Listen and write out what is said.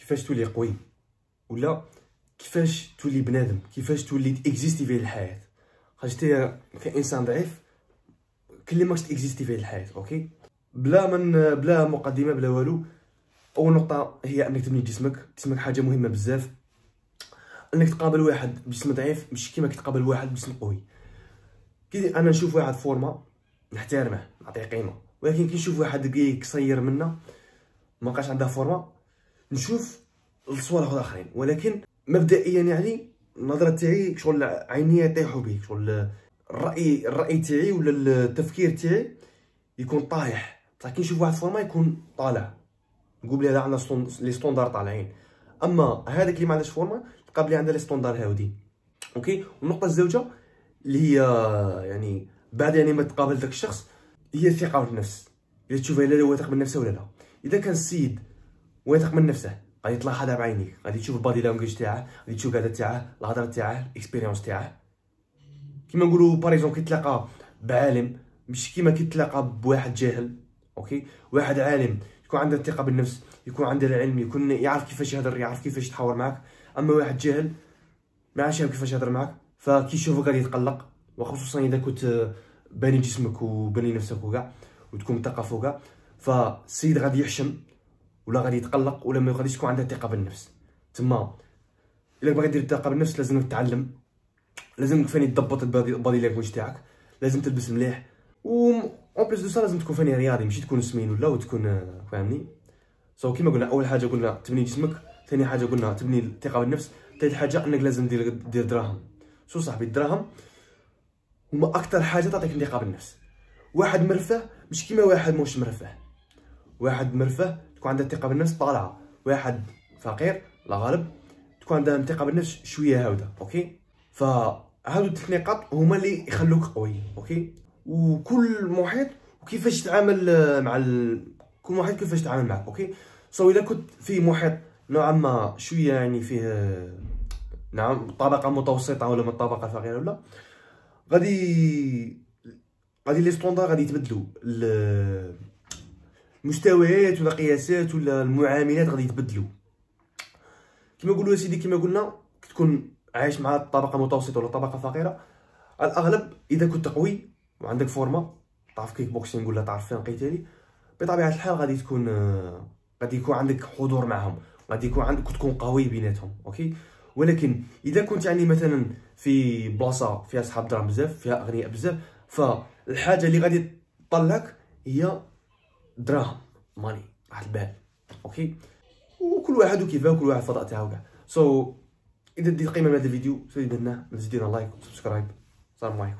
كيفاش تولي قوي، ولا كيفاش تولي بنادم، كيفاش تولي تاكزيستي في الحياه. خاطر انت كانسان ضعيف كل ما تاكزيستي في الحياه. اوكي، بلا مقدمه بلا والو. اول نقطه هي انك تبني جسمك حاجه مهمه بزاف. انك تقابل واحد بجسم ضعيف مش كيما كتقابل واحد بجسم قوي. كي انا نشوف واحد فورما نحترمه نعطيه قيمه، ولكن كي نشوف واحد دقيق قصير منا ما بقاش عنده فورما نشوف الصوالح الاخرين. ولكن مبدئيا يعني النظره تاعي شغل عينيا يطيحوا بيه، شغل الراي تاعي ولا التفكير تاعي يكون طايح. بصح كي نشوف واحد فورما يكون طالع نقول بلي هذا عندنا لي ستوندار طالعين. اما هذاك اللي ما عندهاش فورما تلقى بلي عنده لي ستوندار هاودين. اوكي، والنقطه الزوجه اللي هي يعني بعد يعني ما تقابل داك الشخص هي الثقه بالنفس. اذا تشوفها الا هو واثق من نفسه ولا لا. اذا كان السيد واثق من نفسه غادي تلاحظها بعينيك، غادي تشوف البادي لانجويج تاعه، غادي تشوف القعده تاعه، الهضره تاعه، الاكسبيريونس تاعه. كيما نقولوا باريزون كي تلاقى بعالم مش كيما كي تلاقى بواحد جاهل. اوكي، واحد عالم يكون عنده الثقه بالنفس، يكون عنده العلم، يكون يعرف كيفاش يهضر، يعرف كيفاش يتحاور معك. اما واحد جاهل ما عارفش كيفاش يهضر معك، فكي يشوفك غادي يتقلق. وخصوصا اذا كنت باني جسمك وباني نفسك وكاع وتكون مثقف وكاع، فالسيد غادي يحشم ولا غادي يتقلق ولا ما غاديش تكون عنده ثقه بالنفس. تما الا باغي دير ثقه بالنفس لازمك تتعلم، لازمك فاني تضبط البادي لانجويج تاعك، لازم تلبس مليح، و اون بليس دو سا لازم تكون فاني رياضي، ماشي تكون سمين ولا وتكون فاهمني. كيما قلنا اول حاجه قلنا تبني جسمك، ثاني حاجه قلنا تبني الثقه بالنفس، ثالث حاجه انك لازم دير دراهم. صاحبي الدراهم هما اكثر حاجه تعطيك الثقه بالنفس. واحد مرفه مش كيما واحد موش مرفه. واحد مرفه تكون عنده الثقه بالنفس طالعه، واحد فقير لا غالب تكون عنده الثقه بالنفس شويه هاوده. اوكي، فهادو الثلاث نقاط هما اللي يخلوك قوي. اوكي، وكل محيط وكيفاش تتعامل مع كل محيط كيفاش تتعامل معك. اوكي، اذا كنت في محيط نوعا ما شويه يعني فيه نعم طبقه متوسطه ولا من الطبقه الفقيره ولا غادي لي ستوندار غادي يتبدلوا، المستويات ولا قياسات ولا المعاملات غادي يتبدلوا. كما نقولوا سيدي كما قلنا تكون عايش مع طبقه متوسطه ولا طبقه فقيره، على الاغلب اذا كنت قوي وعندك فورما تعرف كيك بوكسينغ ولا تعرف فين قتالي بطبيعه الحال غادي يكون عندك حضور معهم، غادي يكون عندك تكون قوي بيناتهم. اوكي، ولكن اذا كنت يعني مثلا في بلاصه فيها صحاب دراهم بزاف، فيها اغنياء بزاف، فالحاجه اللي غادي تطلعك هي دراهم، ماني، راحه البال. اوكي، وكل واحد وكيفاه وكل واحد الفضاء تاعو كاع. اذا ديت قيمه من هذا الفيديو سيدي درناه، دينا لايك وسبسكرايب. السلام عليكم.